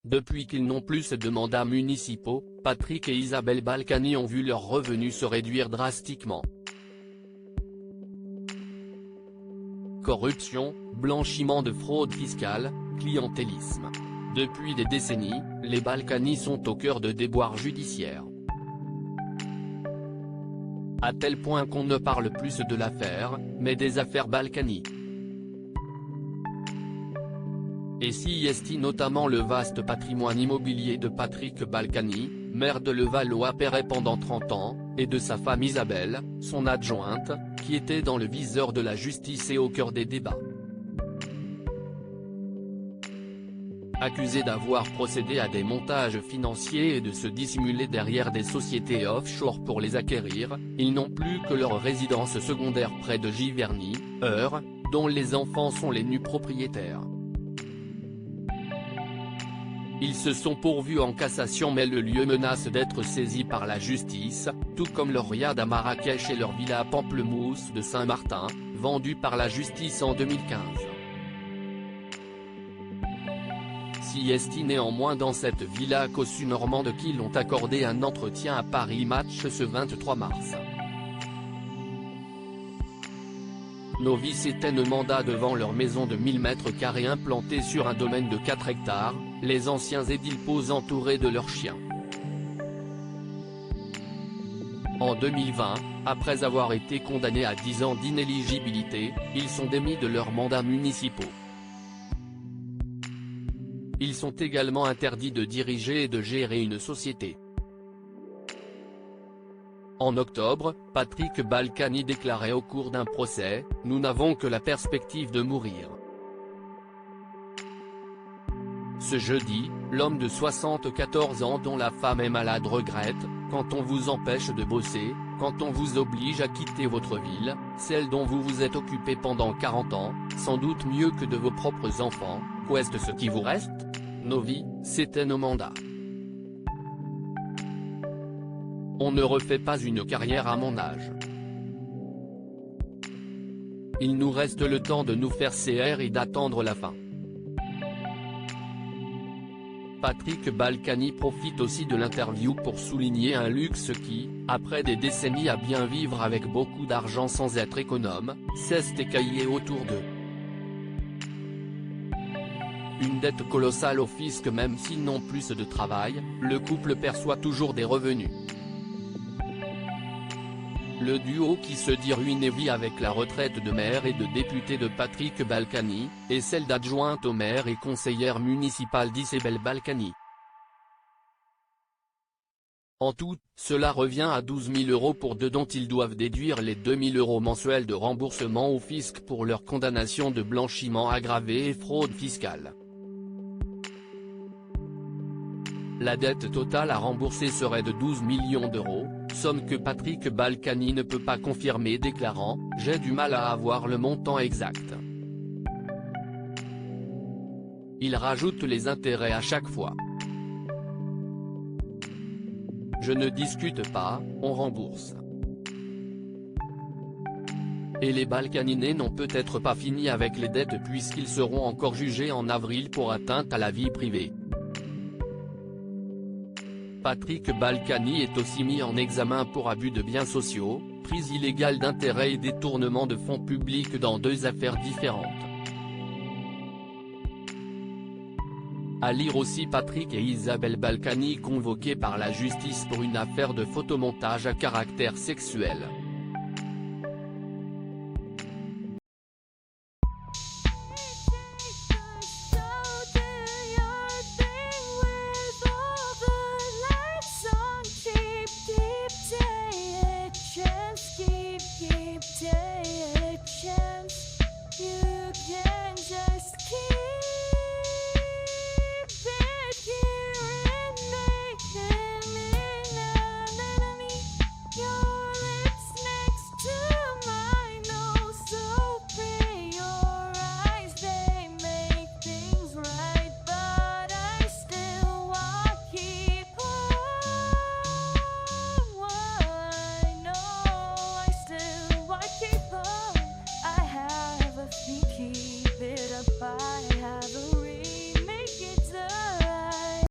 Depuis qu'ils n'ont plus de mandats municipaux, Patrick et Isabelle Balkany ont vu leurs revenus se réduire drastiquement. Corruption, blanchiment de fraude fiscale, clientélisme. Depuis des décennies, les Balkany sont au cœur de déboires judiciaires. À tel point qu'on ne parle plus de l'affaire, mais des affaires Balkany. Et s'y estime notamment le vaste patrimoine immobilier de Patrick Balkany, maire de Levallois-Perret pendant 30 ans, et de sa femme Isabelle, son adjointe, qui était dans le viseur de la justice et au cœur des débats. Accusés d'avoir procédé à des montages financiers et de se dissimuler derrière des sociétés offshore pour les acquérir, ils n'ont plus que leur résidence secondaire près de Giverny, Eure, dont les enfants sont les nus propriétaires. Ils se sont pourvus en cassation mais le lieu menace d'être saisi par la justice, tout comme leur riad à Marrakech et leur villa à Pamplemousse de Saint-Martin, vendue par la justice en 2015. S'y estime néanmoins dans cette villa cossu-normande qu'ils ont accordé un entretien à Paris Match ce 23 mars. Nos vies étaient un mandat devant leur maison de 1000 m² implantée sur un domaine de 4 hectares, les anciens édiles posent entourés de leurs chiens. En 2020, après avoir été condamnés à 10 ans d'inéligibilité, ils sont démis de leurs mandats municipaux. Ils sont également interdits de diriger et de gérer une société. En octobre, Patrick Balkany déclarait au cours d'un procès « Nous n'avons que la perspective de mourir ». Ce jeudi, l'homme de 74 ans dont la femme est malade regrette « Quand on vous empêche de bosser, quand on vous oblige à quitter votre ville, celle dont vous vous êtes occupé pendant 40 ans, sans doute mieux que de vos propres enfants, qu'est-ce ce qui vous reste ? Nos vies, c'était nos mandats. On ne refait pas une carrière à mon âge. Il nous reste le temps de nous faire CR et d'attendre la fin. Patrick Balkany profite aussi de l'interview pour souligner un luxe qui, après des décennies à bien vivre avec beaucoup d'argent sans être économe, cesse d'écailler autour d'eux. Une dette colossale au fisc même s'ils n'ont plus de travail, le couple perçoit toujours des revenus. Le duo qui se dit ruiné vit avec la retraite de maire et de député de Patrick Balkany, et celle d'adjointe au maire et conseillère municipale d'Isabelle Balkany. En tout, cela revient à 12 000 € pour deux dont ils doivent déduire les 2 000 € mensuels de remboursement au fisc pour leur condamnation de blanchiment aggravé et fraude fiscale. La dette totale à rembourser serait de 12 millions d'euros, somme que Patrick Balkany ne peut pas confirmer déclarant « J'ai du mal à avoir le montant exact ». Il rajoute les intérêts à chaque fois. Je ne discute pas, on rembourse. Et les Balkany n'ont peut-être pas fini avec les dettes puisqu'ils seront encore jugés en avril pour atteinte à la vie privée. Patrick Balkany est aussi mis en examen pour abus de biens sociaux, prise illégale d'intérêts et détournement de fonds publics dans 2 affaires différentes. À lire aussi Patrick et Isabelle Balkany convoqués par la justice pour une affaire de photomontage à caractère sexuel. Keep